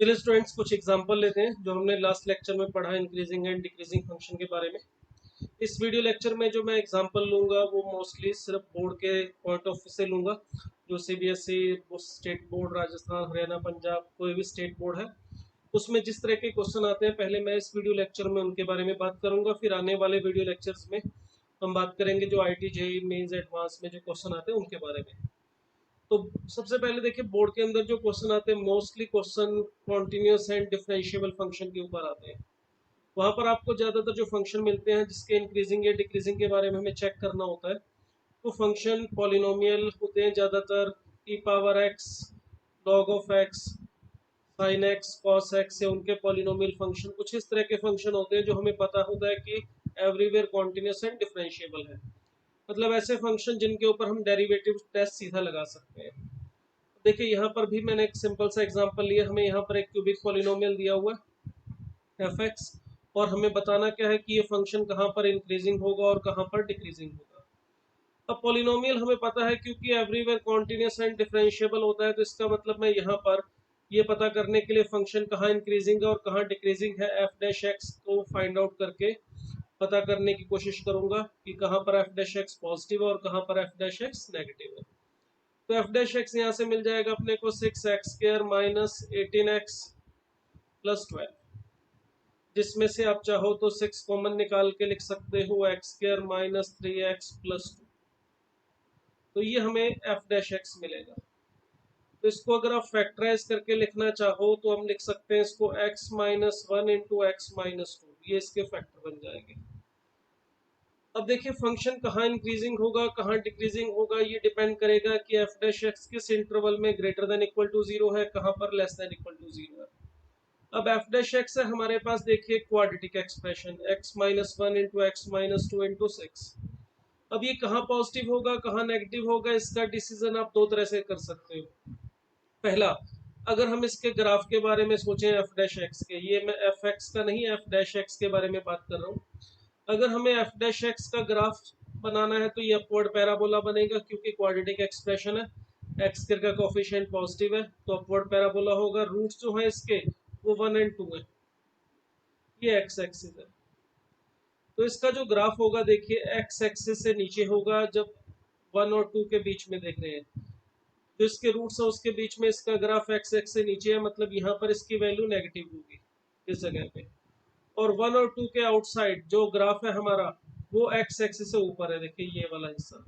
चलिए स्टूडेंट्स कुछ एग्जांपल लेते हैं जो हमने लास्ट लेक्चर में पढ़ा इंक्रीजिंग एंड डिक्रीजिंग फंक्शन के बारे में। इस वीडियो लेक्चर में जो मैं एग्जांपल लूंगा वो मोस्टली सिर्फ बोर्ड के पॉइंट ऑफ व्यू से लूंगा। जो CBSE state board, Rajasthan, Haryana, Punjab, कोई भी स्टेट बोर्ड है उसमें जिस तरह के क्वेश्चन आते हैं पहले मैं इस वीडियो लेक्चर में उनके बारे में बात करूंगा, फिर आने वाले वीडियो लेक्चर्स में हम बात करेंगे जो आईटी जेईई मेंस एडवांस में जो क्वेश्चन आते हैं उनके बारे में। तो सबसे पहले देखिए बोर्ड के अंदर जो क्वेश्चन आते हैं mostly question continuous and differentiable function के ऊपर आते हैं। वहां पर आपको ज्यादातर जो फंक्शन मिलते हैं जिसके इंक्रीजिंग या डिक्रीजिंग के बारे में हमें चेक करना होता है वो फंक्शन पॉलिनोमियल होते हैं ज्यादातर। E power x, log of x, sine x, cos x से उनके पॉलिनोमियल फंक्शन कुछ इस तरह के फंक्शन होते हैं जो हमें पता होता है कि एवरीवेयर कॉन्टिन्यूस एंड डिफरेंशिएबल है। मतलब ऐसे फंक्शन जिनके ऊपर हम डेरिवेटिव टेस्ट सीधा लगा सकते हैं। देखिए यहाँ पर भी मैंने एक सिंपल सा एग्जांपल लिया, हमें यहाँ पर एक क्यूबिक पॉलिनोमियल दिया हुआ है एफ एक्स, और हमें बताना क्या है कि ये फंक्शन कहाँ पर इंक्रीजिंग होगा और कहाँ पर डिक्रीजिंग होगा। अब पॉलिनोमियल हमें पता है क्योंकि एवरीवेयर कॉन्टिन्यूस एंड डिफरेंशिएबल होता है, तो इसका मतलब मैं यहाँ पर ये पता करने के लिए फंक्शन कहाँ इंक्रीजिंग है और कहाँ डिक्रीजिंग है एफ डैश एक्स को फाइंड आउट करके पता करने की कोशिश करूंगा कि कहाँ पर एफ डैश एक्स पॉजिटिव है और कहाँ पर एफ डैश एक्स नेगेटिव है। तो एफ डैश एक्स यहाँ से मिल जाएगा अपने को 6x² माइनस 18x प्लस 12, जिसमें से आप चाहो तो 6 कॉमन निकाल के लिख सकते हो x² माइनस 3x प्लस 2। तो ये हमें एफ डैश एक्स मिलेगा। तो इसको अगर आप फैक्टराइज करके लिखना चाहो तो हम लिख सकते हैं इसको x minus 1 into x minus 2, ये इसके फैक्टर बन जाएंगे। अब देखिए फंक्शन कहाँ इंक्रीजिंग होगा कहाँ डिक्रीजिंग होगा ये डिपेंड करेगा कि एफ डैश एक्स किस इंटरवल में greater than equal to zero है, कहाँ पर less than equal to zero है। अब एफ डैश एक्स है हमारे पास, देखिए quadratic expression x minus 1 into x minus 2 into 6। अब ये कहाँ पॉजिटिव होगा कहाँ नेगेटिव होगा इसका डिसीजन आप दो तरह से कर सकते हो। पहला, अगर हम इसके ग्राफ के बारे में सोचें एफ डैश एक्स के, ये मैं एफ एक्स का नहीं एफ डैश एक्स के बारे में बात कर रहा हूँ। अगर हमें एफ डैश एक्स का ग्राफ बनाना है तो ये अपवर्ड पैराबोला बनेगा क्योंकि क्वाड्रेटिक एक्सप्रेशन है, एक्स का कोफिशिएंट पॉजिटिव है तो अपवर्ड पैराबोला होगा। रूट्स जो है इसके वो 1 और 2 है, ये एक्स एक्सिस है। तो इसका जो ग्राफ होगा देखिए एक्स एक्सिस से नीचे होगा जब 1 और 2 के बीच में देख रहे हैं, जो इसके रूट्स है उसके बीच में इसका ग्राफ एक्स एक्स से नीचे है, मतलब यहाँ पर इसकी वैल्यू नेगेटिव होगी इस जगह पे। और 1 और 2 के आउटसाइड जो ग्राफ है हमारा वो एक्स एक्सिस से ऊपर है, देखिए ये वाला हिस्सा।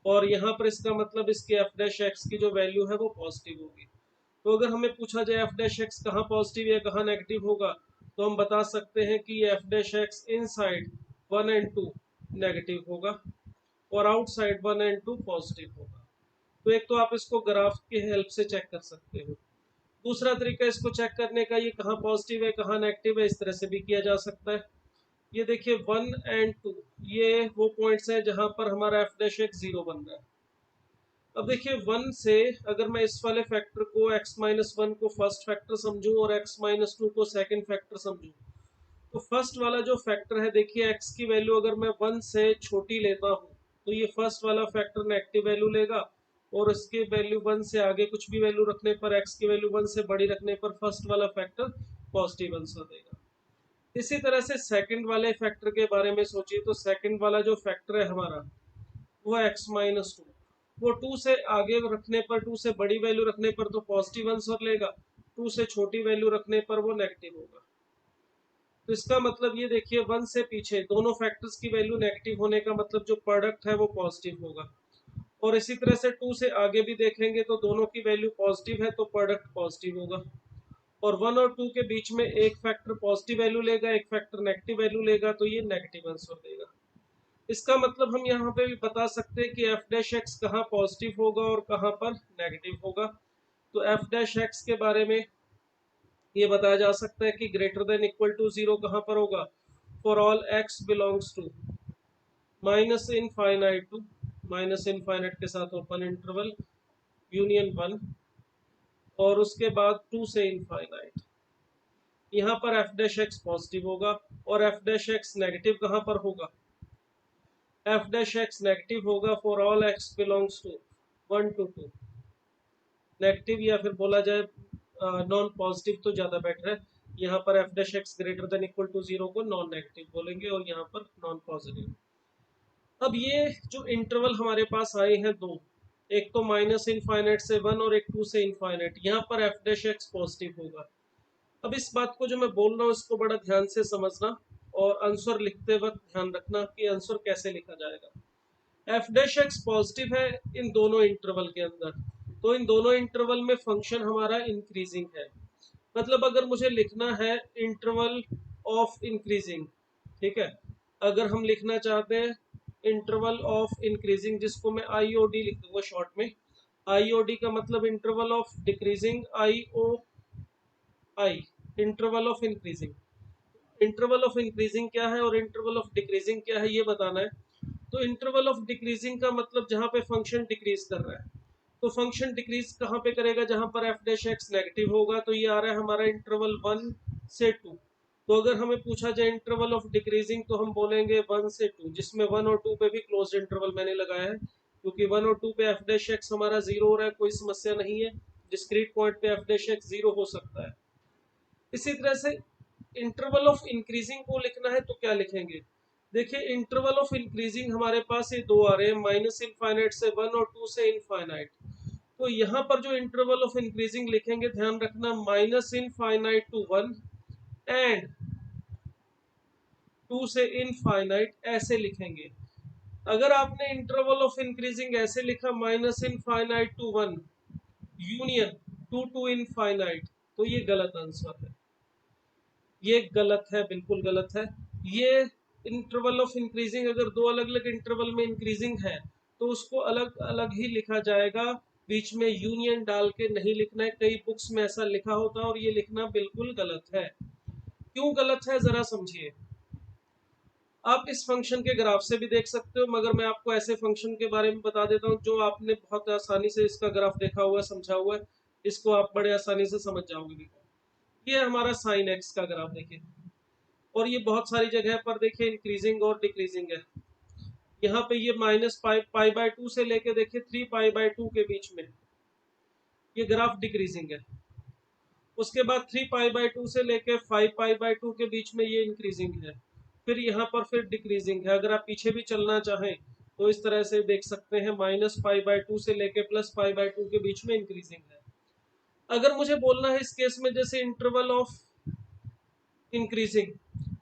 और यहाँ पर इसका मतलब इसके एफ डैश एक्स की जो वैल्यू है वो पॉजिटिव होगी। तो अगर हमें पूछा जाए एफ डैश एक्स कहाँ पॉजिटिव या कहाँ नेगेटिव होगा तो हम बता सकते हैं कि ये एफ डैश एक्स इन साइड 1 और 2 नेगेटिव होगा और आउटसाइड 1 और 2 पॉजिटिव होगा। तो एक तो आप इसको ग्राफ की हेल्प से चेक कर सकते हो। दूसरा तरीका इसको चेक करने का, ये कहाँ पॉजिटिव है कहाँ नेगेटिव है, इस तरह से भी किया जा सकता है। ये देखिए 1 और 2 ये वो पॉइंट्स हैं जहां पर हमारा एफ डैश एक्स जीरो बन रहा है। अब देखिए 1 से अगर मैं इस वाले फैक्टर को x माइनस 1 को फर्स्ट फैक्टर समझूं और x माइनस 2 को सेकंड फैक्टर समझूं, तो फर्स्ट वाला जो फैक्टर है देखिए x की वैल्यू अगर मैं 1 से छोटी लेता हूं तो ये फर्स्ट वाला फैक्टर नेगेटिव वैल्यू लेगा, और इसकी वैल्यू 1 से आगे कुछ भी वैल्यू रखने पर x की वैल्यू 1 से बड़ी रखने पर फर्स्ट वाला फैक्टर पॉजिटिव आंसर देगा। इसी तरह से सेकंड वाले फैक्टर के बारे में सोचिए, तो सेकंड वाला जो फैक्टर है हमारा वो x माइनस 2, वो 2 से आगे रखने पर 2 से बड़ी वैल्यू रखने पर तो पॉजिटिव आंसर लेगा, 2 से छोटी वैल्यू रखने पर वो नेगेटिव होगा। तो इसका मतलब ये देखिए 1 से पीछे दोनों फैक्टर्स की वैल्यू नेगेटिव होने का मतलब जो प्रोडक्ट है वो पॉजिटिव होगा। और इसी तरह से 2 से आगे भी देखेंगे तो दोनों की वैल्यू पॉजिटिव है तो प्रोडक्ट पॉजिटिव होगा। और 1 और 2 के बीच में एक फैक्टर पॉजिटिव वैल्यू लेगा एक फैक्टर नेगेटिव वैल्यू लेगा तो ये नेगेटिव आंसर देगा। इसका मतलब हम यहाँ पे भी बता सकते हैं कि एफ डैश एक्स कहाँ पॉजिटिव होगा और कहाँ पर नेगेटिव होगा। तो एफ डैश एक्स के बारे में ये बताया जा सकता है कि greater than equal to zero कहाँ पर होगा, for all x belongs to minus infinite to, minus infinite के साथ ओपन इंटरवल यूनियन 1, और उसके बाद 2 से इनफाइनाइट। यहाँ पर एफ डैश एक्स पॉजिटिव होगा और एफ डैश एक्स नेगेटिव कहाँ पर होगा, एफ डैश एक्स नेगेटिव होगा for all x belongs to 1 to 2। Negative या फिर बोला जाए नॉन पॉजिटिव तो ज़्यादा बेटर है। यहाँ पर f dash x greater than equal to 0 को नॉन नेगेटिव बोलेंगे और यहाँ पर नॉन पॉजिटिव। अब ये जो इंटरवल हमारे पास आए हैं दो, एक तो माइनस इनफाइनाइट से 1 और एक 2 से इनफाइनाइट, यहाँ पर एफ डैश एक्स पॉजिटिव होगा। अब इस बात को जो मैं बोल रहा हूँ इसको बड़ा ध्यान से समझना और आंसर लिखते वक्त ध्यान रखना कि आंसर कैसे लिखा जाएगा। एफ डैश एक्स पॉजिटिव है इन दोनों इंटरवल के अंदर, तो इन दोनों इंटरवल में फंक्शन हमारा इंक्रीजिंग है। मतलब अगर मुझे लिखना है इंटरवल ऑफ इंक्रीजिंग, ठीक है, अगर हम लिखना चाहते हैं इंटरवल ऑफ इंक्रीजिंग, जिसको मैं आईओडी लिख दूंगा शॉर्ट में। आईओडी का मतलब interval of decreasing, IO I interval of increasing. Interval of increasing क्या है और इंटरवल ऑफ डिक्रीजिंग क्या है ये बताना है। तो इंटरवल ऑफ डिक्रीजिंग का मतलब जहां पे फंक्शन डिक्रीज कर रहा है, तो फंक्शन डिक्रीज कहां पे करेगा, जहां पर एफ डैश एक्स नेगेटिव होगा। तो ये आ रहा है हमारा इंटरवल 1 से 2। तो अगर हमें पूछा जाए इंटरवल ऑफ डिक्रीजिंग तो हम बोलेंगे 1 से 2, जिसमें 1 और 2 पे भी क्लोज इंटरवल मैंने लगाया है, क्योंकि 1 और 2 पे एफ डैश एक्स हमारा 0 हो रहा है, कोई समस्या नहीं है। डिस्क्रीट पॉइंट पे एफ डैश एक्स 0 हो सकता है। इसी तरह से इंटरवल ऑफ इंक्रीजिंग को लिखना है तो क्या लिखेंगे। देखिए इंटरवल ऑफ इंक्रीजिंग हमारे पास ये दो आ रहे हैं, माइनस इनफाइनाइट से 1 और 2 से इनफाइनाइट। तो यहाँ पर जो इंटरवल ऑफ इंक्रीजिंग लिखेंगे ध्यान रखना, माइनस इनफाइनाइट टू 1 एंड 2 से इनफाइनाइट, ऐसे लिखेंगे। अगर आपने इंटरवल ऑफ इंक्रीजिंग ऐसे लिखा minus infinite to 1 union 2 to infinite, तो ये गलत आंसर है, ये गलत है, बिल्कुल गलत है। ये इंटरवल ऑफ इंक्रीजिंग अगर दो अलग अलग इंटरवल में इंक्रीजिंग है तो उसको अलग अलग ही लिखा जाएगा, बीच में यूनियन डाल के नहीं लिखना है। कई बुक्स में ऐसा लिखा होता है और ये लिखना बिल्कुल गलत है। क्यों गलत है जरा समझिए। आप इस फंक्शन के ग्राफ से भी देख सकते हो, मगर मैं आपको ऐसे फंक्शन के बारे में बता देता हूँ जो आपने बहुत आसानी से इसका ग्राफ देखा हुआ है, समझा हुआ है, इसको आप बड़े आसानी से समझ जाओगे। देखो ये हमारा साइन एक्स का ग्राफ देखिए, और ये बहुत सारी जगह पर देखिए इंक्रीजिंग और डिक्रीजिंग है। यहाँ पे ये माइनस पाई बाय 2 से लेके देखिए 3 पाई बाय 2 के बीच में ये ग्राफ डिक्रीजिंग है। उसके बाद 3 पाई बाय 2 से लेके 5 पाई बाय 2 के बीच में ये इंक्रीजिंग है। फिर यहाँ पर फिर डिक्रीजिंग है। अगर आप पीछे भी चलना चाहें तो इस तरह से देख सकते हैं, माइनस पाई बाय 2 से लेके प्लस पाई बाय 2 के बीच में इंक्रीजिंग है। अगर मुझे बोलना है इस केस में जैसे इंटरवल ऑफ इंक्रीजिंग,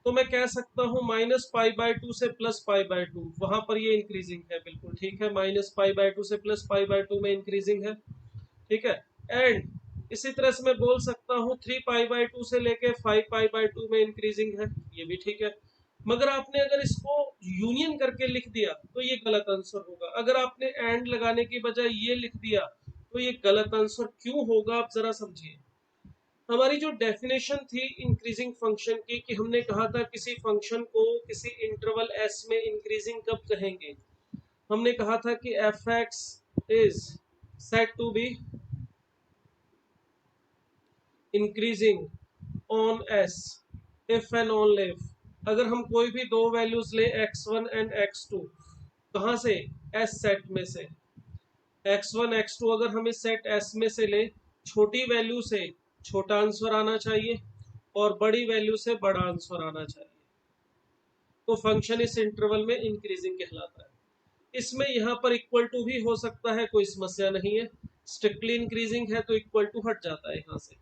तो मैं कह सकता हूँ माइनस पाई बाय 2 से प्लस पाई बाय 2, वहां पर ये इंक्रीजिंग है, बिल्कुल ठीक है। माइनस पाई बाय 2 से प्लस पाई बाय 2 में इंक्रीजिंग है, ठीक है। एंड इसी तरह से मैं बोल सकता हूँ 3 पाई बाय 2 से लेके 5 पाई बाय 2 में इंक्रीजिंग है, ये भी ठीक है। मगर आपने अगर इसको यूनियन करके लिख दिया तो ये गलत आंसर होगा। अगर आपने एंड लगाने की बजाय ये लिख दिया तो ये गलत आंसर क्यों होगा, आप जरा समझिए। हमारी जो डेफिनेशन थी इंक्रीजिंग फंक्शन की, कि हमने कहा था किसी फंक्शन को किसी इंटरवल एस में इंक्रीजिंग कब कहेंगे। हमने कहा था कि f x is said to be increasing on S if and only if, अगर हम कोई भी दो वैल्यूज ले x1 एंड x2, कहाँ से, एस सेट में से। x1 x2 अगर हम इस सेट एस में से ले, छोटी वैल्यू से छोटा आंसर आना चाहिए और बड़ी वैल्यू से बड़ा आंसर आना चाहिए, तो फंक्शन इस इंटरवल में इंक्रीजिंग कहलाता है। इसमें यहाँ पर इक्वल टू भी हो सकता है, कोई समस्या नहीं है। स्ट्रिक्टली इंक्रीजिंग है तो इक्वल टू हट जाता है यहाँ से।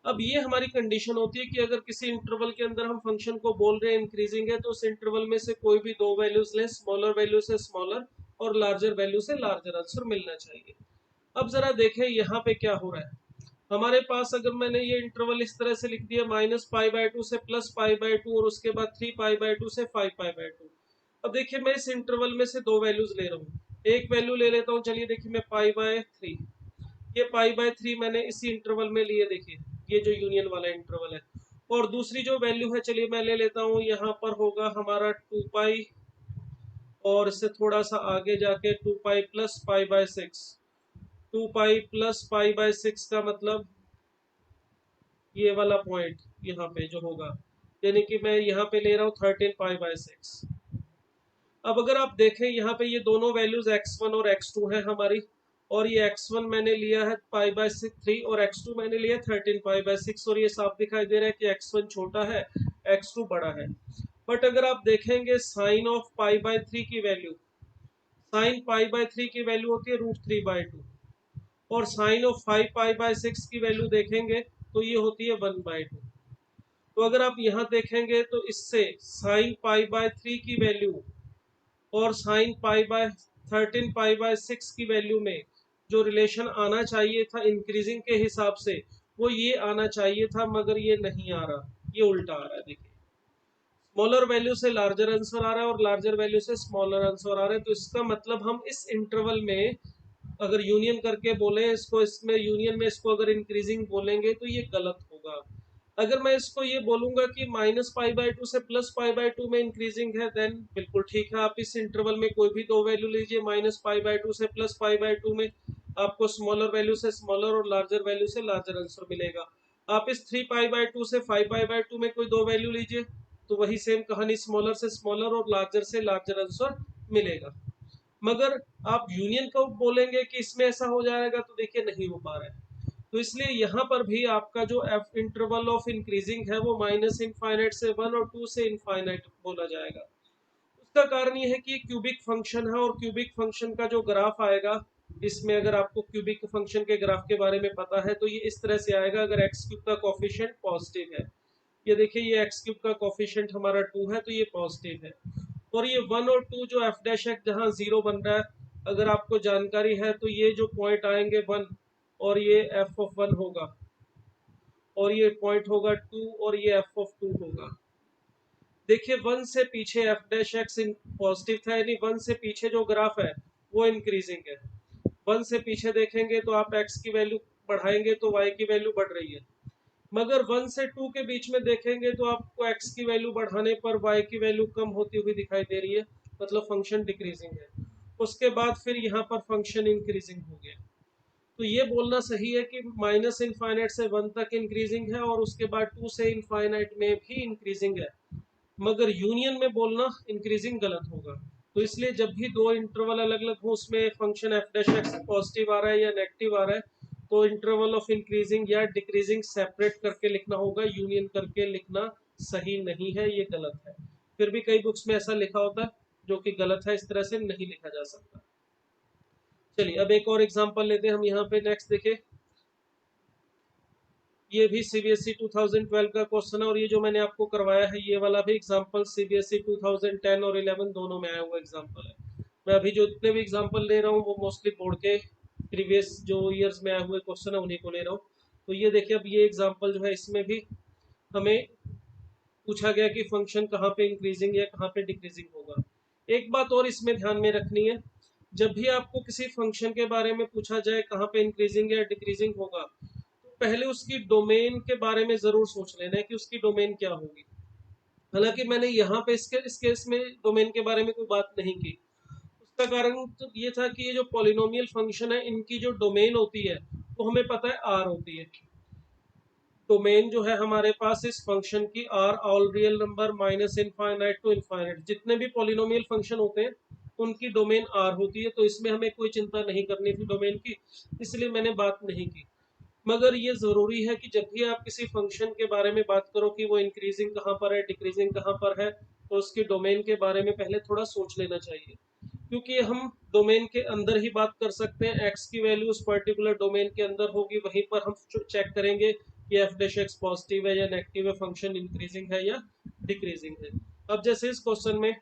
अब ये हमारी कंडीशन होती है कि अगर किसी इंटरवल के अंदर हम फंक्शन को बोल रहे हैं इंक्रीजिंग है, तो उस इंटरवल में से कोई भी दो वैल्यूज लें, स्मॉलर वैल्यू से स्मॉलर और लार्जर वैल्यू से लार्जर आंसर मिलना चाहिए। अब जरा देखें यहाँ पे क्या हो रहा है। हमारे पास अगर मैंने ये इंटरवल इस तरह से लिख दिया, माइनस पाई बाय 2 से प्लस पाई बाय 2 और उसके बाद 3 पाई बाय 2 से 5 पाई बाय 2। अब देखिए मैं इस इंटरवल में से दो वैल्यूज ले रहा हूँ, एक वैल्यू ले लेता हूँ, चलिए देखिए मैं पाई बाय 3, ये पाई बाय 3 मैंने इसी इंटरवल में लिए, देखिए ये जो यूनियन वाला इंटरवल है। और दूसरी जो वैल्यू है चलिए मैं ले लेता हूँ, यहाँ पर होगा हमारा 2 पाई और इससे थोड़ा सा आगे जाके 2 pi plus pi bye 6। 2 pi plus pi bye 6 का मतलब ये वाला पॉइंट यहाँ पे जो होगा, यानी कि मैं यहाँ पे ले रहा हूँ 13 पाई बाय 6। अब अगर आप देखें यहाँ पे ये दोनों वैल्यूज x1 और x2 है हमारी, और ये x1 मैंने लिया है π/3 और x2 मैंने लिया 13 π/6 और ये साफ दिखाई दे रहा है कि x1 छोटा है, x2 बड़ा है। बट अगर आप देखेंगे साइन ऑफ π/3 की वैल्यू, साइन π/3 की वैल्यू होती है √3/2 और साइन ऑफ 5 π/6 की वैल्यू देखेंगे तो ये होती है 1/2। तो अगर आप यहाँ देखेंगे तो इससे साइन π/3 की वैल्यू और साइन π/13 π/6 की वैल्यू में जो रिलेशन आना चाहिए था इंक्रीजिंग के हिसाब से, वो ये आना चाहिए था, मगर ये नहीं आ रहा, ये उल्टा आ रहा है। देखिए, स्मॉलर वैल्यू से लार्जर आंसर आ रहा है और लार्जर वैल्यू से स्मॉलर आंसर आ रहा है। तो इसका मतलब हम इस इंटरवल में अगर यूनियन करके बोले इसको, इसमें यूनियन में इसको अगर इंक्रीजिंग बोलेंगे तो ये गलत होगा। अगर मैं इसको ये बोलूंगा कि -π/2 से +π/2 में इंक्रीजिंग है, देन बिल्कुल ठीक है। आप इस इंटरवल में कोई भी दो वैल्यू लीजिए, -π/2 से +π/2 में आपको स्मॉलर वैल्यू से स्मॉलर और लार्जर वैल्यू से लार्जर आंसर मिलेगा। आप इस 3π/2 से 5π/2 में कोई दो वैल्यू लीजिए तो वही सेम कहानी, स्मॉलर से स्मॉलर और लार्जर से लार्जर आंसर मिलेगा। मगर आप यूनियन को बोलेंगे कि इसमें ऐसा हो जाएगा तो देखिए नहीं हो पा रहा है। तो इसलिए यहाँ पर भी आपका जो एफ इंटरवल ऑफ इंक्रीजिंग है वो -इनफाइनाइट से 1 और 2 से इनफाइनाइट बोला जाएगा। उसका कारण ये है कि क्यूबिक फंक्शन है और क्यूबिक फंक्शन का जो ग्राफ आएगा, इसमें अगर आपको क्यूबिक फंक्शन के ग्राफ के बारे में पता है तो ये इस तरह से आएगा। अगर एक्स क्यूब का कोफिशिएंट पॉजिटिव है, ये देखिए ये एक्स क्यूब का कोफिशिएंट हमारा 2 है तो ये पॉजिटिव है, और ये 1 और 2 जो एफ डैश एक्स जहाँ 0 बन रहा है, अगर आपको जानकारी है तो ये जो पॉइंट आएंगे 1 और ये एफ ऑफ 1 होगा और ये पॉइंट होगा 2 और ये एफ ऑफ 2 होगा। देखिए 1 से पीछे एफ डैश एक्स पॉजिटिव था, यानी 1 से पीछे जो ग्राफ है वो इंक्रीजिंग है। 1 से पीछे देखेंगे तो आप x की वैल्यू बढ़ाएंगे तो y की वैल्यू बढ़ रही है, मगर 1 से 2 के बीच में देखेंगे तो आपको x की वैल्यू बढ़ाने पर y की वैल्यू कम होती हुई दिखाई दे रही है, मतलब फंक्शन डिक्रीजिंग है। उसके बाद फिर यहाँ पर फंक्शन इंक्रीजिंग हो गया। तो ये बोलना सही है कि -इनफाइनाइट से 1 तक इंक्रीजिंग है और उसके बाद 2 से इनफाइनाइट में भी इंक्रीजिंग है, मगर यूनियन में बोलना इंक्रीजिंग गलत होगा। तो इसलिए जब भी दो इंटरवल अलग अलग हो, उसमें function f dash x positive आ रहा है या नेगेटिव आ रहा है, तो इंटरवल ऑफ इंक्रीजिंग या डिक्रीजिंग सेपरेट करके लिखना होगा, यूनियन करके लिखना सही नहीं है, ये गलत है। फिर भी कई बुक्स में ऐसा लिखा होता है जो कि गलत है, इस तरह से नहीं लिखा जा सकता। चलिए अब एक और एग्जांपल लेते हैं हम। यहाँ पे नेक्स्ट देखिए, ये भी सीबीएसई 2012 का क्वेश्चन है और ये जो मैंने आपको करवाया है ये वाला भी एग्जांपल सीबीएसई 2010 और 11 दोनों में आया हुआ एग्जांपल है। मैं अभी जो इतने भी एग्जांपल ले रहा हूँ वो मोस्टली बोर्ड के प्रीवियस जो ईयर्स में आए हुए क्वेश्चन है उन्हीं को ले रहा हूँ। तो ये देखिए, अब ये एग्जाम्पल जो है इसमें भी हमें पूछा गया कि फंक्शन कहाँ पे इंक्रीजिंग या कहाँ पे डिक्रीजिंग होगा। एक बात और इसमें ध्यान में रखनी है, जब भी आपको किसी फंक्शन के बारे में पूछा जाए कहाँ पे इंक्रीजिंग या डिक्रीजिंग होगा, तो पहले उसकी डोमेन के बारे में जरूर सोच लेना है कि उसकी डोमेन क्या होगी। हालांकि मैंने यहाँ पे इस केस में डोमेन के बारे में कोई बात नहीं की। उसका कारण तो ये था कि ये जो पॉलिनोमियल फंक्शन है इनकी जो डोमेन होती है वो हमें पता है आर होती है। डोमेन जो है हमारे पास इस फंक्शन की are all real number -infinite to infinite, जितने भी पॉलिनोमियल फंक्शन होते हैं उनकी डोमेन आर होती है। तो इसमें हमें कोई चिंता नहीं करनी थी डोमेन की, इसलिए मैंने बात नहीं की। मगर ये जरूरी है कि जब भी आप किसी फंक्शन के बारे में बात करो कि वो इंक्रीजिंग कहाँ पर है डिक्रीजिंग कहाँ पर है, तो उसकी डोमेन के बारे में पहले थोड़ा सोच लेना चाहिए, क्योंकि हम डोमेन के अंदर ही बात कर सकते हैं। एक्स की वैल्यू उस पर्टिकुलर डोमेन के अंदर होगी, वहीं पर हम चेक करेंगे कि एफ डैश एक्स पॉजिटिव है या नेगेटिव है, फंक्शन इंक्रीजिंग है या डिक्रीजिंग है। अब जैसे इस क्वेश्चन में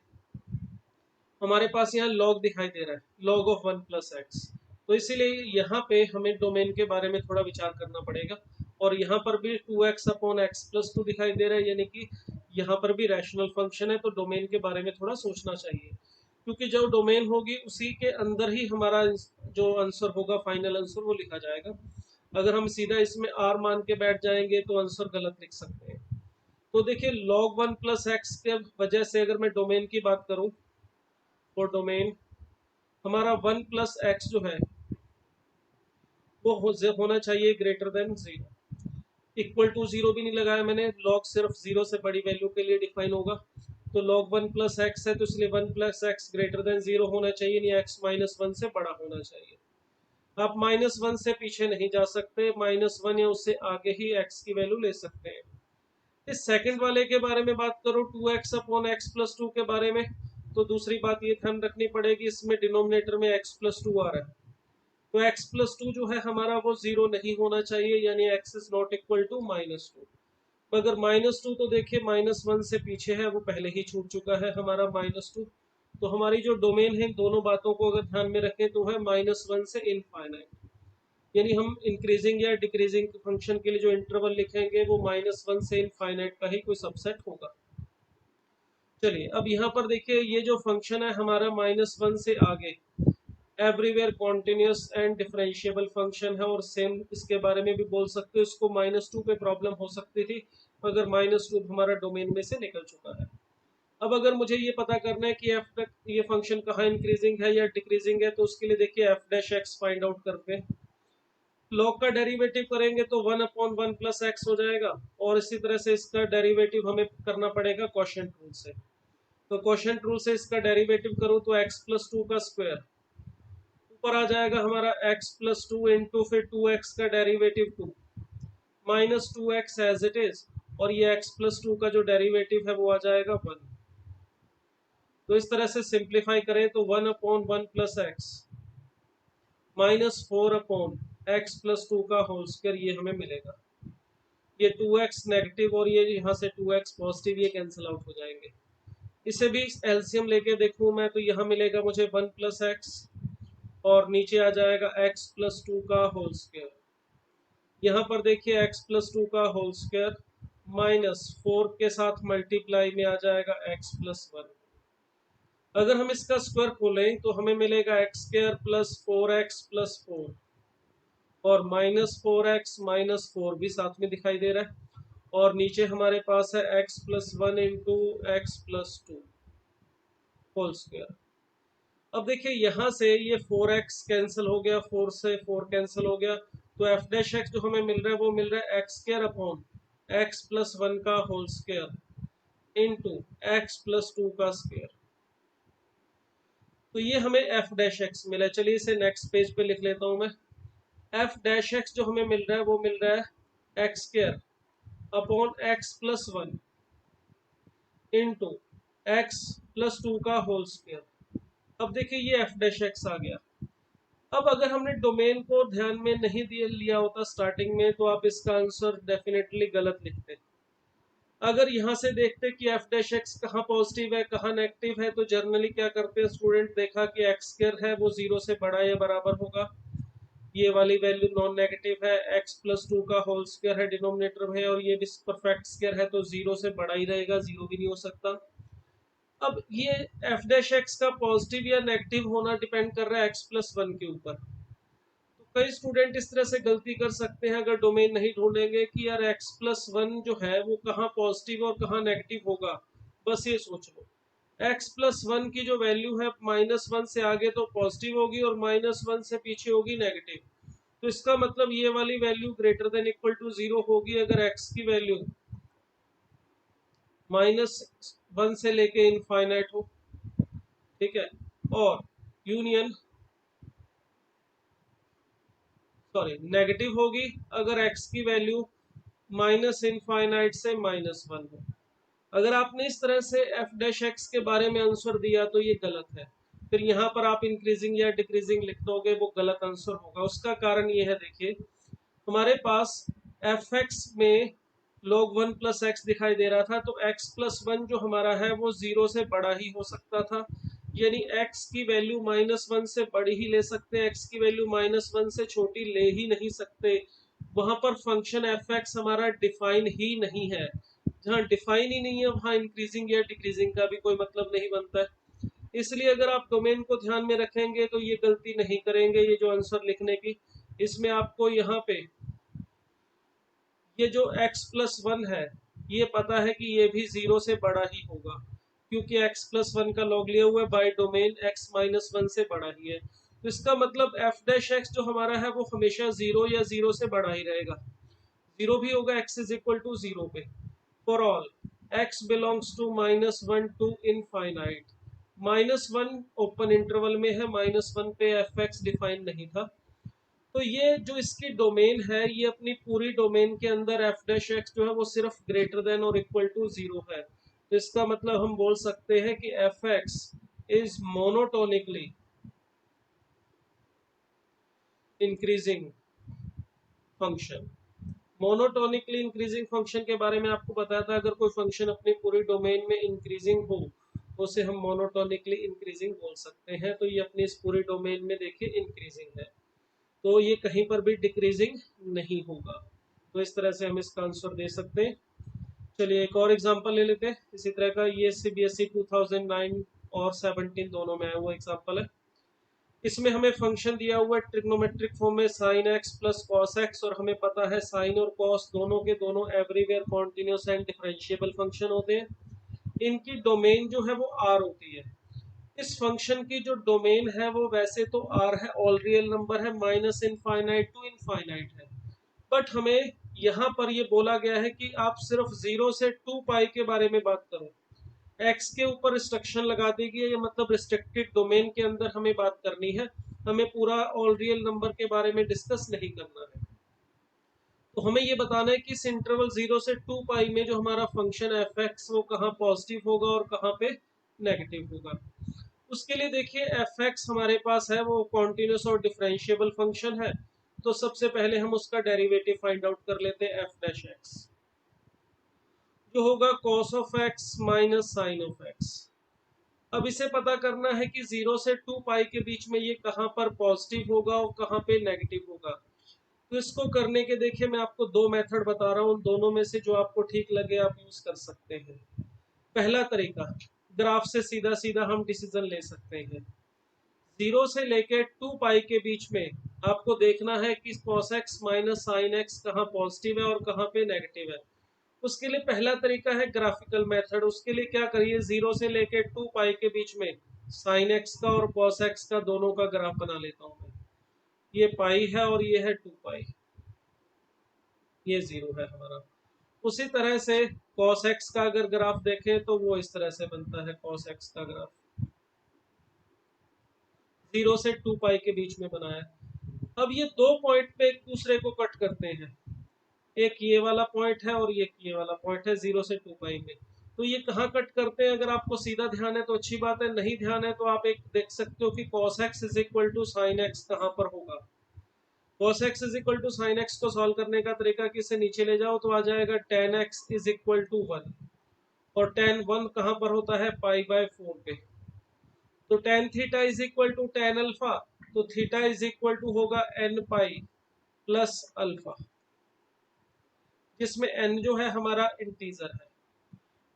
हमारे पास यहाँ लॉग दिखाई दे रहा है, लॉग ऑफ 1 प्लस एक्स, तो इसीलिए यहाँ पे हमें डोमेन के बारे में थोड़ा विचार करना पड़ेगा। और यहाँ पर भी 2x अपॉन एक्स प्लस 2 दिखाई दे रहा है, यानी कि यहाँ पर भी रैशनल फंक्शन है, तो डोमेन के बारे में थोड़ा सोचना चाहिए, क्योंकि जो डोमेन होगी उसी के अंदर ही हमारा जो आंसर होगा फाइनल आंसर वो लिखा जाएगा। अगर हम सीधा इसमें r मान के बैठ जाएंगे तो आंसर गलत लिख सकते हैं। तो देखिए log 1 प्लस एक्स के वजह से अगर मैं डोमेन की बात करूं, और डोमेन हमारा 1 प्लस एक्स जो है वो होना चाहिए ग्रेटर देन 0। इक्वल टू 0 भी नहीं लगाया मैंने, लॉग सिर्फ 0 से बड़ी वैल्यू के लिए डिफाइन होगा। तो log 1 प्लस एक्स है तो इसलिए 1 प्लस एक्स ग्रेटर देन 0 होना चाहिए, नहीं एक्स -1 से बड़ा होना चाहिए। आप -1 से पीछे नहीं जा सकते, -1 या उससे आगे ही x की वैल्यू ले सकते हैं। इस सेकंड वाले के बारे में बात करो 2x अपॉन x प्लस 2 के बारे में, तो दूसरी बात ये ध्यान रखनी पड़ेगी, इसमें डिनोमिनेटर में x प्लस 2 आ रहा है, तो x प्लस 2 जो है हमारा वो 0 नहीं होना चाहिए, यानी x is not equal to -2। मगर -2 तो देखिए -1 से पीछे है, वो पहले ही छूट चुका है हमारा -2। तो हमारी जो डोमेन है इन दोनों बातों को अगर ध्यान में रखें तो है -1 से इनफाइनाइट, यानी हम इंक्रीजिंग या डिक्रीजिंग फंक्शन के लिए जो इंटरवल लिखेंगे वो -1 से इनफाइनाइट का ही कोई सबसेट होगा। चलिए अब यहाँ पर देखिए ये जो फंक्शन है हमारा -1 से आगे everywhere continuous and differentiable function है, और सेम इसके बारे में भी बोल सकते हो, इसको -2 पे प्रॉब्लम हो सकती थी मगर -2 हमारा डोमेन में से निकल चुका है। अब अगर मुझे ये पता करना है कि एफ तक ये फंक्शन कहाँ इंक्रीजिंग है या डिक्रीजिंग है, तो उसके लिए देखिए F dash x find out करते हैं। लॉग का डेरिवेटिव करेंगे तो 1/1 प्लस एक्स हो जाएगा, और इसी तरह से इसका डेरिवेटिव हमें करना पड़ेगा क्वोशिएंट रूल से। तो क्वोशिएंट रूल से इसका डेरिवेटिव करो तो x प्लस 2 का स्क्वायर ऊपर आ जाएगा हमारा x प्लस 2 इंटू फिर 2x का derivative 2 minus 2x as it is, और ये x प्लस 2 का जो डेरिवेटिव है वो आ जाएगा 1। तो इस तरह से सिंप्लीफाई करें तो 1/1 प्लस एक्स -4 एक्स प्लस 2 का होल स्क्वायर ये हमें मिलेगा। ये 2x नेगेटिव और ये यहाँ से 2x पॉजिटिव, ये कैंसिल आउट हो जाएंगे। इसे भी एलसीएम लेके देखूं मैं तो यहाँ मिलेगा मुझे 1 प्लस एक्स, और नीचे आ जाएगा x प्लस 2 का होल स्क्वायर। यहाँ पर देखिए x प्लस 2 का होल स्क्वायर -4 के साथ मल्टीप्लाई में आ जाएगा x प्लस 1। अगर हम इसका स्क्वायर खोलें तो हमें मिलेगा x square plus 4x plus 4, और -4x -4 भी साथ में दिखाई दे रहा है, और नीचे हमारे पास है x plus 1 into x plus 2 whole square. अब देखिए यहाँ से ये 4x कैंसिल हो गया, 4 से 4 कैंसिल हो गया, तो एफ डैश एक्स जो हमें मिल रहा है वो मिल रहा है x square upon x plus 1 का whole square into x plus 2 का स्क्वायर। तो ये हमें एफ डैश एक्स मिला। चलिए इसे नेक्स्ट पेज पे लिख लेता हूँ मैं। एफ डैश एक्स जो हमें मिल रहा है वो मिल रहा है x square upon x plus 1 into x plus 2 का होल स्क्वायर। अब देखिए ये एफ डैश एक्स आ गया। अब अगर हमने डोमेन को ध्यान में नहीं दिया लिया होता स्टार्टिंग में तो आप इसका आंसर डेफिनेटली गलत लिखते। अगर यहाँ से देखते कि एफ डैश एक्स कहाँ पॉजिटिव है कहाँ नेगेटिव है, तो जनरली क्या करते हैं स्टूडेंट, देखा कि एक्स स्क्वायर है वो 0 से बड़ा या बराबर होगा, ये वाली वैल्यू नॉन नेगेटिव है, x प्लस 2 का होल स्क्वायर है डिनोमिनेटर में, और ये भी परफेक्ट स्क्वायर है तो 0 से बड़ा ही रहेगा, 0 भी नहीं हो सकता। अब ये एफ डैश एक्स का पॉजिटिव या नेगेटिव होना डिपेंड कर रहा है x प्लस 1 के ऊपर। तो कई स्टूडेंट इस तरह से गलती कर सकते हैं अगर डोमेन नहीं ढूंढेंगे कि यार x प्लस 1 जो है वो कहाँ पॉजिटिव और कहाँ नेगेटिव होगा, बस ये सोच लो x प्लस 1 की जो वैल्यू है -1 से आगे तो पॉजिटिव होगी और -1 से पीछे होगी नेगेटिव। तो इसका मतलब ये वाली value greater than equal to 0 होगी अगर x की वैल्यू -1 से लेके इनफाइनाइट हो, ठीक है, और यूनियन नेगेटिव होगी अगर x की वैल्यू -इनफाइनाइट से -1 हो। अगर आपने इस तरह से एफ डैश एक्स के बारे में आंसर दिया तो ये गलत है, फिर यहाँ पर आप इंक्रीजिंग या डिक्रीजिंग लिख दोगे वो गलत आंसर होगा। उसका कारण ये है, देखिए हमारे पास एफ एक्स में log 1 प्लस एक्स दिखाई दे रहा था, तो x प्लस 1 जो हमारा है वो 0 से बड़ा ही हो सकता था, यानी x की वैल्यू -1 से बड़ी ही ले सकते हैं, x की वैल्यू -1 से छोटी ले ही नहीं सकते। वहां पर फंक्शन एफ एक्स हमारा डिफाइन ही नहीं है। जहाँ डिफाइन ही नहीं है वहाँ इंक्रीजिंग या डिक्रीजिंग का भी कोई मतलब नहीं बनता है। इसलिए अगर आप डोमेन को ध्यान में रखेंगे तो ये गलती नहीं करेंगे, ये जो आंसर लिखने की, इसमें आपको यहाँ पे ये जो x प्लस 1 है ये पता है कि ये भी 0 से बड़ा ही होगा, क्योंकि x प्लस 1 का लॉग लिया हुआ है बाय डोमेन x -1 से बड़ा ही है। तो इसका मतलब f डैश x जो हमारा है वो हमेशा 0 या 0 से बड़ा ही रहेगा, 0 भी होगा x इज इक्वल टू 0 पे। For all x belongs to -1 to infinite. -1 open interval में है, -1 पे एफ एक्स डिफाइन नहीं था, तो ये जो इसकी डोमेन है, ये अपनी पूरी डोमेन के अंदर एफ डैश एक्स जो है वो सिर्फ ग्रेटर देन और इक्वल टू 0 है। तो इसका मतलब हम बोल सकते हैं कि f x is monotonically increasing function. Monotonically increasing function के बारे में आपको बताया था, अगर कोई फंक्शन अपनी पूरी डोमेन में इंक्रीजिंग हो तो उसे हम मोनोटोनिकली इंक्रीजिंग बोल सकते हैं। तो ये अपनी इस पूरी डोमेन में देखिए इंक्रीजिंग है, तो ये कहीं पर भी डिक्रीजिंग नहीं होगा। तो इस तरह से हम इसका आंसर दे सकते हैं। चलिए एक और एग्जांपल ले लेते हैं इसी तरह का। ये सीबीएसई 2009 और 17 दोनों में आया हुआ एग्जांपल है। इसमें हमें फंक्शन दिया हुआ है ट्रिग्नोमेट्रिक फॉर्म में sin x plus cos x, और हमें पता है sin और cos दोनों के दोनों everywhere continuous and differentiable function होते हैं। इनकी डोमेन जो है वो r होती है। इस फंक्शन की जो डोमेन है वो वैसे तो r है, ऑल रियल नंबर है, माइनस इनफाइनाइट टू इनफाइनाइट है, बट हमें यहाँ पर ये बोला गया है कि आप सिर्फ 0 से 2 पाई के बारे में बात करो। x के ऊपर रिस्ट्रिक्शन लगा दी गई है, ये मतलब रिस्ट्रिक्टेड डोमेन के अंदर हमें बात करनी है, हमें पूरा ऑल रियल नंबर के बारे में डिस्कस नहीं करना है। तो हमें ये बताना है कि इस इंटरवल 0 से 2 पाई में जो हमारा फंक्शन एफ एक्स वो कहाँ पॉजिटिव होगा और कहाँ पे नेगेटिव होगा। उसके लिए देखिए एफ एक्स हमारे पास है वो कॉन्टिन्यूस और डिफरेंशिएबल फंक्शन है, तो सबसे पहले हम उसका डेरिवेटिव फाइंड आउट कर लेते हैं। एफ डैश एक्स जो होगा cos of x minus sine of x. अब इसे पता करना है कि 0 से 2 पाई के बीच में ये कहाँ पर पॉजिटिव होगा और कहाँ पे नेगेटिव होगा। तो इसको करने के देखिए मैं आपको दो मेथड बता रहा हूँ, दोनों में से जो आपको ठीक लगे आप यूज कर सकते हैं। पहला तरीका, ग्राफ से सीधा सीधा हम डिसीजन ले सकते हैं। 0 से लेके 2 पाई के बीच में आपको देखना है कि cos x minus sign x कहाँ पॉजिटिव है और कहाँ पे नेगेटिव है। उसके लिए पहला तरीका है ग्राफिकल मेथड। उसके लिए क्या करिए, 0 से लेके 2 पाई के बीच में साइन एक्स का और cos x का दोनों का ग्राफ बना लेता हूँ मैं। ये पाई है और ये है 2 पाई, ये 0 है हमारा। उसी तरह से cos x का अगर ग्राफ देखें तो वो इस तरह से बनता है। cos x का ग्राफ 0 से 2 पाई के बीच में बनाया। अब ये दो पॉइंट पे एक दूसरे को कट करते हैं, एक ये वाला पॉइंट है और ये वाला पॉइंट है 0 से 2 पाई में। तो ये कहाँ कट करते हैं, अगर आपको सीधा ध्यान है तो अच्छी बात है, नहीं ध्यान है तो आप एक देख सकते हो कि cos x is equal to sine x कहाँ पर होगा। cos x is equal to sine x को सॉल्व करने का तरीका कि इसे नीचे ले जाओ तो आ जाएगा tan x is equal to 1, और tan 1 कहाँ पर होता है पाई बाय 4 पे। तो tan theta is equal to tan alpha, तो थीटा इज इक्वल टू होगा n पाई प्लस अल्फा, जिसमें n जो है हमारा इंटीजर है।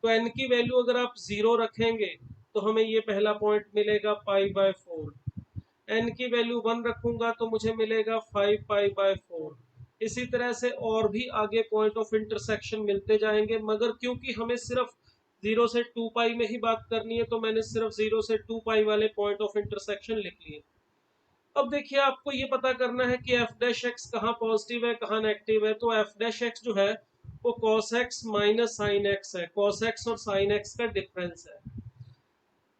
तो n की वैल्यू अगर आप 0 रखेंगे तो हमें ये पहला पॉइंट मिलेगा पाई बाय 4। n की वैल्यू 1 रखूंगा तो मुझे मिलेगा 5 पाई बाय 4। इसी तरह से और भी आगे पॉइंट ऑफ इंटरसेक्शन मिलते जाएंगे, मगर क्योंकि हमें सिर्फ 0 से 2 पाई में ही बात करनी है तो मैंने सिर्फ 0 से 2 पाई वाले पॉइंट ऑफ इंटरसेक्शन लिख लिए। अब देखिए आपको ये पता करना है कि एफ डैश एक्स कहाँ पॉजिटिव है कहाँ नेगेटिव है। तो एफ डैश एक्स जो है वो cos x minus sine x है, cos x और साइन x का डिफरेंस है।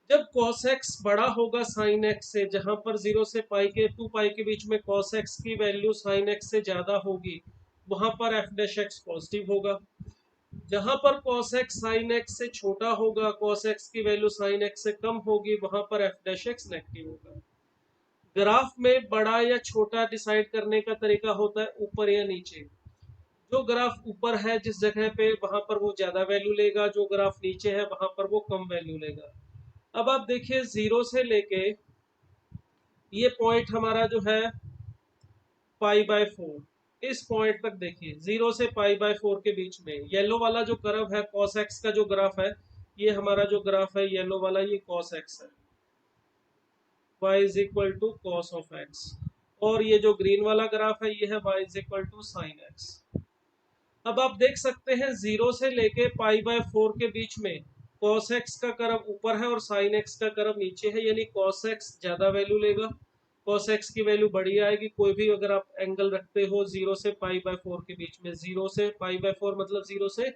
जब cos x बड़ा होगा साइन x से, जहां पर 0 से पाई के 2 पाई के बीच में cos x की वैल्यू साइन x से ज्यादा होगी, वहां पर एफ डैश एक्स पॉजिटिव होगा। जहां पर cos x साइन x से छोटा होगा, cos x की वैल्यू साइन x से कम होगी, वहां पर एफ डैश एक्स नेगेटिव होगा। ग्राफ में बड़ा या छोटा डिसाइड करने का तरीका होता है ऊपर या नीचे। जो ग्राफ ऊपर है जिस जगह पे वहां पर वो ज्यादा वैल्यू लेगा, जो ग्राफ नीचे है वहां पर वो कम वैल्यू लेगा। अब आप देखिए 0 से लेके ये पॉइंट हमारा जो है पाई बाय 4, इस पॉइंट तक देखिए 0 से पाई बाय 4 के बीच में येलो वाला जो कर्व है cos x का जो ग्राफ है, ये हमारा जो ग्राफ है येलो वाला ये cos x है, y is equal to cos of x। और ये जो ग्रीन वाला ग्राफ है ये है y is equal to sine x। अब आप देख सकते हैं 0 से लेके पाई बाय 4 के बीच में cos x का कर्व ऊपर है और sin x का कर्व नीचे है, यानी cos x ज्यादा वैल्यू लेगा, cos x की वैल्यू बड़ी आएगी। कोई भी अगर आप एंगल रखते हो 0 से पाई बाय 4 के बीच में, 0 से पाई बाय 4 मतलब 0 से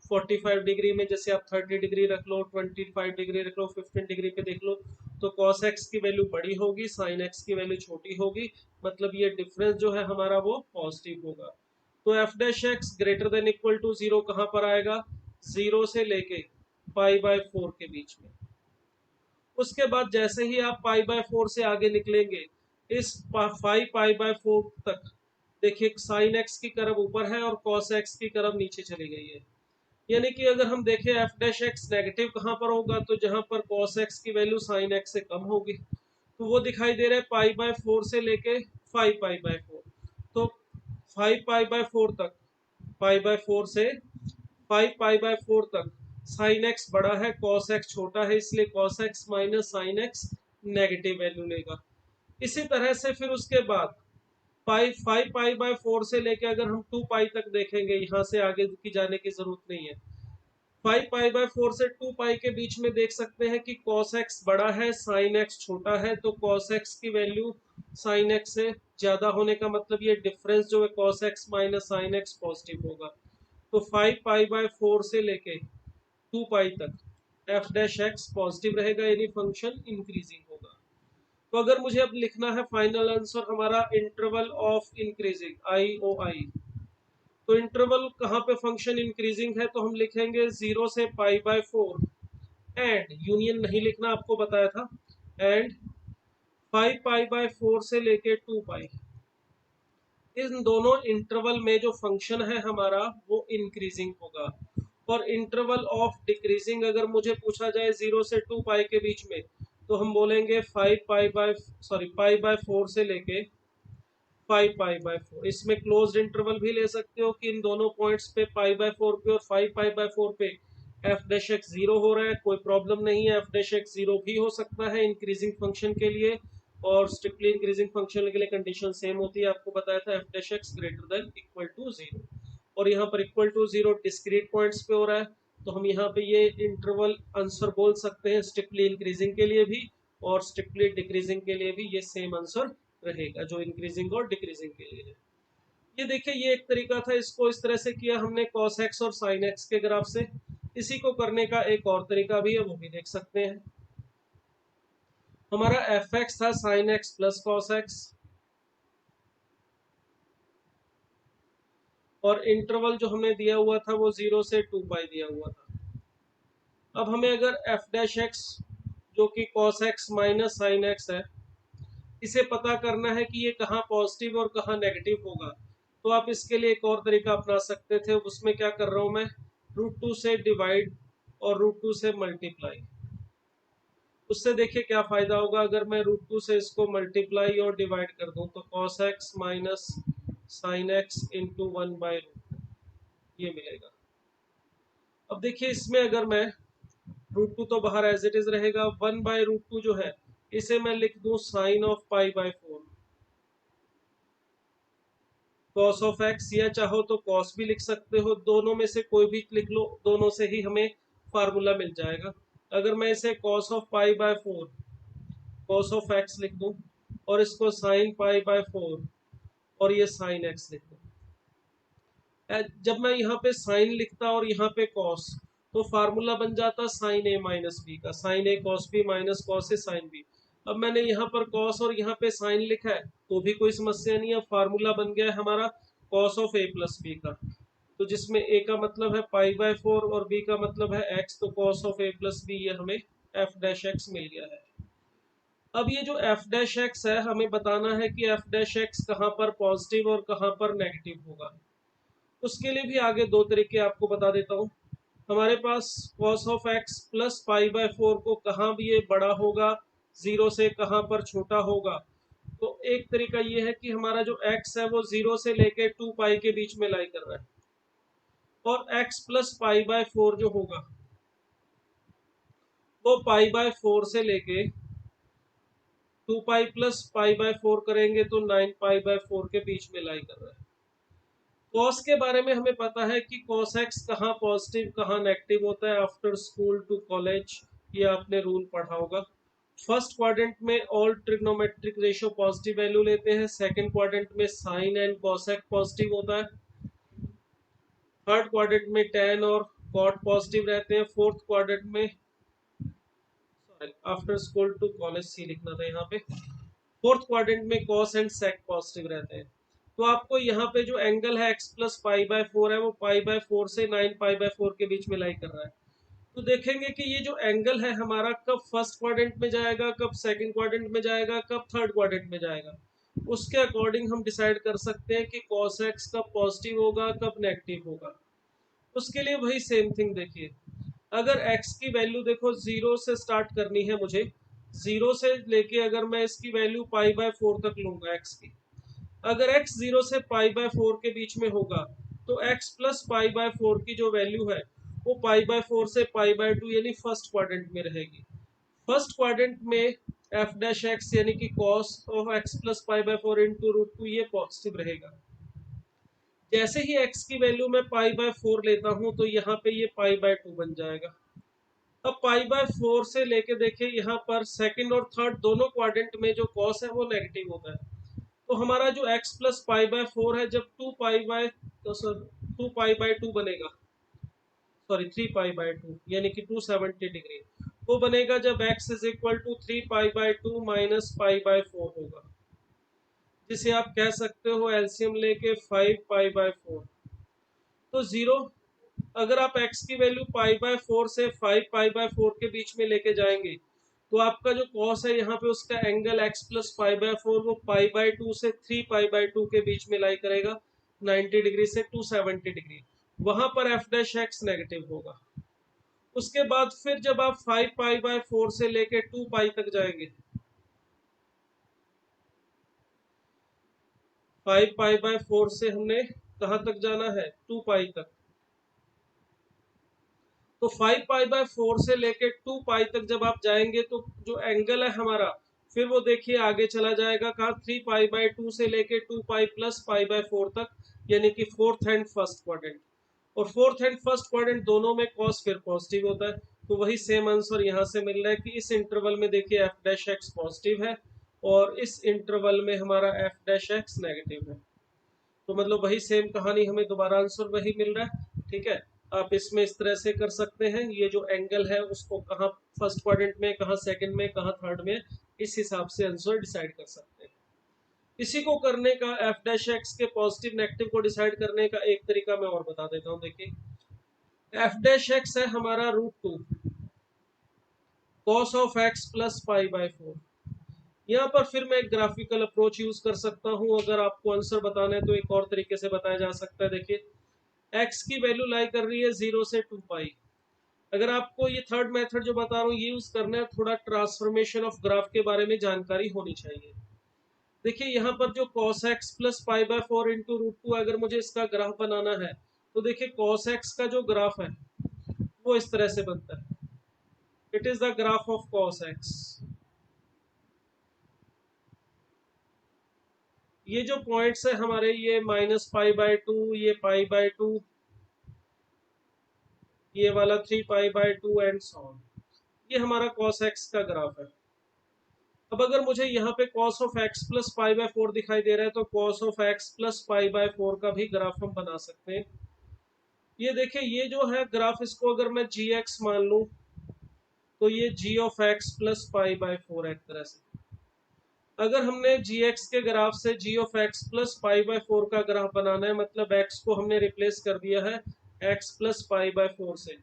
45 डिग्री में, जैसे आप 30 डिग्री रख लो, 25 डिग्री रख लो, 15 डिग्री पे देख लो, तो cos x की वैल्यू बड़ी होगी, sin x की वैल्यू छोटी होगी, मतलब ये डिफरेंस जो है हमारा वो पॉजिटिव होगा। तो f dash x greater than equal to zero कहाँ पर आएगा, जीरो से लेके पाई बाय 4 के बीच में। उसके बाद जैसे ही आप पाई बाय 4 से आगे निकलेंगे, इस 5 पाई बाय 4 तक देखिए साइन एक्स की करव ऊपर है और कॉस एक्स की करव नीचे चली गई है। यानी कि अगर हम देखें एफ डैश एक्स नेगेटिव कहाँ पर होगा, तो जहां पर कॉस एक्स की वैल्यू साइन एक्स से कम होगी, तो वो दिखाई दे रहा है पाई बाय 4 से लेके 5 पाई बाय 4। तो 5 पाई बाय 4 तक, पाई बाय 4 से 5 पाई बाय 4 तक साइन एक्स बड़ा है, कॉस एक्स छोटा है, इसलिए cos x minus sine x negative value लेगा। इसी तरह से फिर उसके बाद पाई 5 पाई बाय 4 से लेके अगर हम 2 पाई तक देखेंगे, यहाँ से आगे की जाने की जरूरत नहीं है। 5 पाई बाय 4 से 2 पाई के बीच में देख सकते हैं कि cos x बड़ा है, sin x छोटा है, तो cos x की वैल्यू sin x से ज्यादा होने का मतलब ये डिफरेंस जो है cos x minus sin x positive होगा। तो 5 पाई बाय 4 से लेके 2 पाई तक f डैश x पॉजिटिव रहेगा, यानी फंक्शन इंक्रीजिंग होगा। तो अगर मुझे अब लिखना है फाइनल आंसर हमारा इंटरवल ऑफ इंक्रीजिंग IOI, तो इंटरवल कहाँ पे फंक्शन इंक्रीजिंग है, तो हम लिखेंगे 0 से पाई बाय 4 एंड यूनियन नहीं लिखना, आपको बताया था, एंड 5 पाई बाय 4 से लेके 2 पाई, इन दोनों इंटरवल में जो फंक्शन है हमारा वो इंक्रीजिंग होगा। और इंटरवल ऑफ डिक्रीजिंग अगर मुझे पूछा जाए 0 से 2 पाई के बीच में, तो हम बोलेंगे 5 पाई बाय पाई बाय 4 से लेके 5 पाई बाय 4। इसमें क्लोज्ड इंटरवल भी ले सकते हो कि इन दोनों पॉइंट्स पे पाई बाय 4 पे और 5 पाई बाय 4 पे एफ डैश एक्स जीरो हो रहा है, कोई प्रॉब्लम नहीं है, एफ डैश एक्स जीरो भी हो सकता है इंक्रीजिंग फंक्शन के लिए, और स्ट्रिक्टली इंक्रीजिंग फंक्शन के लिए कंडीशन सेम होती है, आपको बताया था f dash x greater than equal to zero. और यहाँ पर equal to zero discrete points पे हो रहा है, तो हम यहाँ पे ये इंटरवल आंसर बोल सकते हैं स्ट्रिक्टली इंक्रीजिंग के लिए भी और स्ट्रिक्टली डिक्रीजिंग के लिए भी, ये सेम आंसर रहेगा जो इंक्रीजिंग और डिक्रीजिंग के लिए है। ये देखिए ये एक तरीका था, इसको इस तरह से किया हमने cos x और sin x के ग्राफ से। इसी को करने का एक और तरीका भी है, वो भी देख सकते हैं। हमारा fx था sin x plus cos x, और इंटरवल जो हमें दिया हुआ था वो 0 से 2 पाई दिया हुआ था। अब हमें अगर f डैश x जो कि cos x minus sin x है, इसे पता करना है कि ये कहाँ पॉजिटिव और कहाँ नेगेटिव होगा, तो आप इसके लिए एक और तरीका अपना सकते थे। उसमें क्या कर रहा हूं मैं, √2 से डिवाइड और √2 से मल्टीप्लाई। उससे देखिए क्या फायदा होगा, अगर मैं √2 से इसको मल्टीप्लाई और डिवाइड कर दूं तो cos x minus sine x into 1/√2 ये मिलेगा। अब देखिए इसमें अगर मैं √2 तो बाहर एज इट इज रहेगा, 1/√2 जो है इसे मैं लिख दूं sine of pi by 4 cos of x, या चाहो तो कॉस भी लिख सकते हो, दोनों में से कोई भी लिख लो, दोनों से ही हमें फार्मूला मिल जाएगा। अगर मैं इसे cos of pi by 4 cos of x लिख दूं और इसको साइन पाई बाय 4 और ये साइन एक्स लिख दूं, जब मैं यहाँ पे साइन लिखता और यहाँ पे कॉस, तो फार्मूला बन जाता साइन ए माइनस बी का, sign A cos B minus cos A sine B. अब मैंने यहाँ पर कॉस और यहाँ पे साइन लिखा है तो भी कोई समस्या नहीं है, फार्मूला बन गया है हमारा cos of A plus B का, तो जिसमें ए का मतलब है पाई बाय 4 और बी का मतलब है एक्स, तो cos of A plus B ये हमें एफ डैश एक्स मिल गया है। अब ये जो एफ डैश एक्स है हमें बताना है कि एफ डैश एक्स कहाँ पर पॉजिटिव और कहाँ पर नेगेटिव होगा। उसके लिए भी आगे दो तरीके आपको बता देता हूँ। हमारे पास cos of x plus pi by 4 को कहाँ भी ये बड़ा होगा, 0 से कहाँ पर छोटा होगा, तो एक तरीका ये है कि हमारा जो x है वो 0 से लेके 2 पाई के बीच में लाई कर रहा है, और x प्लस पाई बाय 4 जो होगा वो पाई बाय 4 से लेके 2 पाई प्लस पाई बाय 4 करेंगे तो 9 पाई बाय 4 के बीच में लाई कर रहा है। कॉस के बारे में हमें पता है कि cos x कहाँ पॉजिटिव कहाँ नेगेटिव होता है, आफ्टर स्कूल टू कॉलेज ये आपने रूल पढ़ा होगा। फर्स्ट क्वाड्रेंट में all trigonometric ratio positive value लेते हैं, सेकंड क्वाड्रेंट में साइन एंड cosec पॉजिटिव होता है, थर्ड क्वाड्रेंट में tan और cot पॉजिटिव रहते हैं, फोर्थ क्वाड्रेंट में आफ्टर स्कूल टू कॉलेज सी लिखना था यहाँ पे। फोर्थ क्वाड्रेंट में कॉस एंड सेक पॉजिटिव रहते हैं, तो आपको यहाँ पे जो एंगल है x plus pi by four है वो पाई बाय फोर से 9 पाई बाय फोर के बीच में लाई कर रहा है। तो देखेंगे कि ये जो एंगल है हमारा कब फर्स्ट क्वाड्रेंट में जाएगा, कब सेकंड क्वाड्रेंट में जाएगा, कब थर्ड क्वाड्रेंट में जाएगा। उसके अकॉर्डिंग हम डिसाइड कर सकते हैं कि cos x कब पॉजिटिव होगा, कब नेगेटिव होगा। उसके लिए वही सेम थिंग देखिए, अगर x की वैल्यू देखो जीरो से स्टार्ट करनी है मुझे, जीरो से लेके अगर मैं इसकी वैल्यू पाई बाय फोर तक लूंगा x की, अगर x जीरो से पाई बाय फोर के बीच में होगा तो x plus pi by four की जो वैल्यू है वो पाई बाय फोर से पाई बाय टू यानी फर्स्ट क्वाड्रेंट में रहेगी। फर्स्ट क्वाड्रेंट में एफ डैश एक्स यानी कि cos of x plus pi by four into root two ये पॉजिटिव रहेगा। जैसे ही x की वैल्यू मैं पाई बाय फोर लेता हूं तो यहाँ पे ये पाई बाय टू बन जाएगा। अब पाई बाय फोर से लेके देखिए यहाँ पर सेकंड और थर्ड दोनों क्वाड्रेंट में जो कॉस है वो नेगेटिव होता है। तो हमारा जो x plus pi by four है जब टू पाई बाय टू बनेगा, सॉरी 3 पाई बाय टू यानी कि 270 डिग्री वो बनेगा जब x is equal to 3 pi by two minus pi by four होगा, जिसे आप कह सकते हो एलसीएम लेके 5 पाई बाय फोर। तो जीरो, अगर आप x की वैल्यू पाई बाय फोर से 5 पाई बाय फोर के बीच में लेके जाएंगे तो आपका जो कॉस है यहाँ पे उसका angle x plus pi by four वो पाई बाय टू से 3 पाई बाय टू के बीच में लाई करेगा 90 डिग्री से 270 डिग्री, वहां पर एफ डैश एक्स नेगेटिव होगा। उसके बाद फिर जब आप 5 पाई बाय फोर से लेके 2 पाई तक जाएंगे, 5 पाई बाय फोर से हमने कहां तक जाना है 2 पाई तक, तो 5 पाई बाय फोर से लेके 2 पाई तक जब आप जाएंगे तो जो एंगल है हमारा फिर वो देखिए आगे चला जाएगा कहा 3 पाई बाय टू से लेके 2 pi plus pi by four तक, यानी कि फोर्थ एंड फर्स्ट क्वाड्रेंट। और फोर्थ एंड फर्स्ट क्वाड्रेंट दोनों में कॉस फिर पॉजिटिव होता है, तो वही सेम आंसर यहाँ से मिल रहा है कि इस इंटरवल में देखिए एफ डैश एक्स पॉजिटिव है और इस इंटरवल में हमारा एफ डैश एक्स नेगेटिव है। तो मतलब वही सेम कहानी, हमें दोबारा आंसर वही मिल रहा है। ठीक है, आप इसमें इस तरह से कर सकते हैं, ये जो एंगल है उसको कहाँ फर्स्ट क्वाड्रेंट में, कहाँ सेकंड में, कहाँ थर्ड में, इस हिसाब से आंसर डिसाइड कर सकते हैं। इसी को करने का एफ डैश एक्स के पॉजिटिव नेगेटिव को डिसाइड करने का एक तरीका मैं और बता देता हूँ। देखिए एफ डैश एक्स है हमारा root two cos of x plus pi by four. यहाँ पर फिर मैं एक ग्राफिकल अप्रोच यूज कर सकता हूँ, अगर आपको आंसर बताना है तो एक और तरीके से बताया जा सकता है। देखिए x की वैल्यू लाई कर रही है 0 से 2 पाई, अगर आपको ये थर्ड मेथड जो बता रहा हूँ ये यूज करना है, थोड़ा ट्रांसफॉर्मेशन ऑफ ग्राफ के बारे में जानकारी होनी चाहिए। देखिए यहाँ पर जो cos x plus pi by four into root two, अगर मुझे इसका ग्राफ बनाना है तो देखिए cos x का जो ग्राफ है वो इस तरह से बनता है, it is the graph of cos x। ये जो पॉइंट्स है हमारे ये माइनस पाई बाय टू, ये पाई बाय टू, ये वाला 3 pi by to and so on, ये हमारा cos x का ग्राफ है। अब अगर मुझे यहाँ पे cos of x plus pi by four दिखाई दे रहा है तो cos of x plus pi by four का भी ग्राफ हम बना सकते हैं। ये देखिए ये जो है ग्राफ, इसको अगर मैं gx मान लूं तो ये g of x plus pi by four है एक तरह से। अगर हमने gx के ग्राफ से g of x plus pi by four का ग्राफ बनाना है, मतलब x को हमने रिप्लेस कर दिया है x plus pi by four से,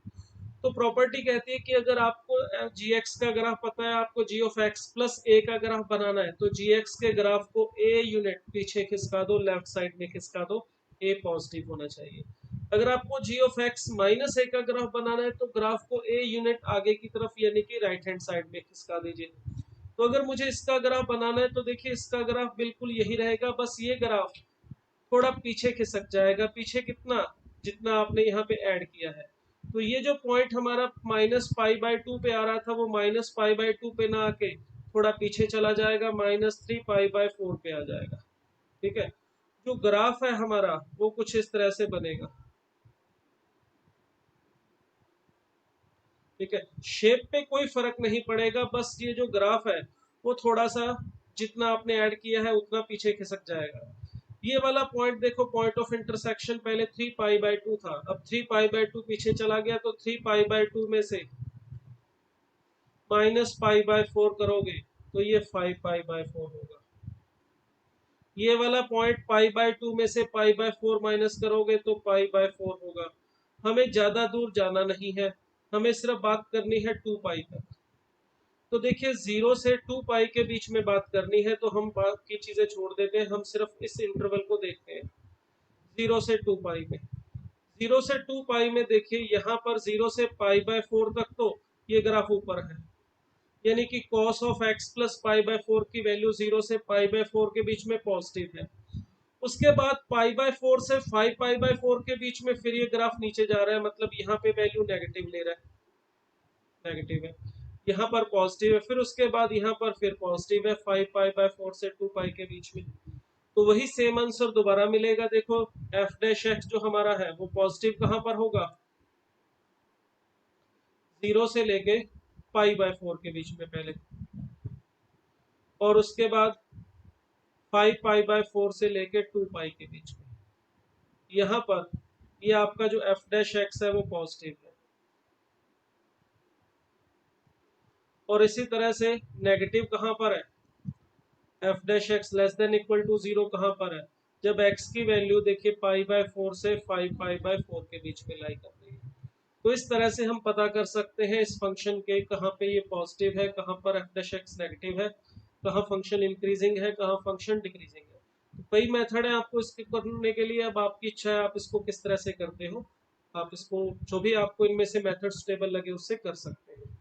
तो प्रॉपर्टी कहती है कि अगर आपको gx का ग्राफ पता है, आपको g of x plus a का ग्राफ बनाना है, तो gx के ग्राफ को a यूनिट पीछे खिसका दो, लेफ्ट साइड में खिसका दो, a पॉजिटिव होना चाहिए। अगर आपको g of x minus a का ग्राफ बनाना है तो ग्राफ को a यूनिट आगे की तरफ यानी कि राइट हैंड साइड में खिसका दीजिए। तो अगर मुझे इसका ग्राफ बनाना है तो देखिए इसका ग्राफ बिल्कुल यही रहेगा, बस ये ग्राफ थोड़ा पीछे खिसक जाएगा, पीछे कितना, जितना आपने यहाँ पे ऐड किया है। तो ये जो पॉइंट हमारा माइनस पाई बाय टू पे आ रहा था वो माइनस पाई बाय टू पे ना आके थोड़ा पीछे चला जाएगा, माइनस 3 पाई बाय फोर पे आ जाएगा। ठीक है, जो ग्राफ है हमारा वो कुछ इस तरह से बनेगा। ठीक है, शेप पे कोई फर्क नहीं पड़ेगा, बस ये जो ग्राफ है वो थोड़ा सा जितना आपने ऐड किया है उतना पीछे खिसक जाएगा। ये वाला पॉइंट देखो, पॉइंट ऑफ इंटरसेक्शन पहले 3 पाई बाय टू था, अब 3 पाई बाय टू पीछे चला गया तो 3 पाई बाय टू में से माइनस पाई बाय 4 करोगे तो ये 5 पाई बाय 4 होगा। ये वाला पॉइंट पाई बाय 2 में से पाई बाय 4 माइनस करोगे तो पाई बाय 4 होगा। हमें ज्यादा दूर जाना नहीं है, हमें सिर्फ बात करनी है 2 पाई तक। तो देखिए 0 से 2 पाई के बीच में बात करनी है, तो हम बाकी चीजें छोड़ देते हैं, हम सिर्फ इस इंटरवल को देखते हैं 0 से 2 पाई में। 0 से 2 पाई में देखिए यहाँ पर 0 से पाई बाय 4 तक तो ये ग्राफ ऊपर है, यानी कि cos of x plus pi by 4 की वैल्यू 0 से पाई बाय 4 के बीच में पॉजिटिव है। उसके बाद पाई बाय 4 से 5 पाई बाय 4 के बीच में फिर ये ग्राफ नीचे जा रहा है, मतलब यहाँ पे वैल्यू नेगेटिव ले रहा है, नेगेटिव है। यहाँ पर पॉजिटिव है, फिर उसके बाद यहाँ पर फिर पॉजिटिव है 5 पाई बाय 4 से 2 पाई के बीच में। तो वही सेम आंसर दोबारा मिलेगा। देखो एफ डैश एक्स जो हमारा है वो पॉजिटिव कहाँ पर होगा, 0 से लेके पाई बाय 4 के बीच में पहले, और उसके बाद 5 पाई बाय 4 से लेके 2 पाई के बीच में। यहाँ पर ये आपका जो एफ डैश एक्स है वो पॉजिटिव है। और इसी तरह से नेगेटिव कहाँ पर है, f dash x less than equal to 0 कहाँ पर है, जब x की वैल्यू देखिए पाई बाय 4 से 5 पाई बाय 4 के बीच में लाई कर रही है। तो इस तरह से हम पता कर सकते हैं इस फंक्शन के कहाँ पे ये पॉजिटिव है, कहाँ पर एफ डैश एक्स नेगेटिव है, कहाँ फंक्शन इंक्रीजिंग है, कहाँ फंक्शन डिक्रीजिंग है। तो कई मेथड है आपको इसके करने के लिए, अब आपकी इच्छा है आप इसको किस तरह से करते हो। आप इसको जो भी आपको इनमें से मेथड स्टेबल लगे उससे कर सकते हैं।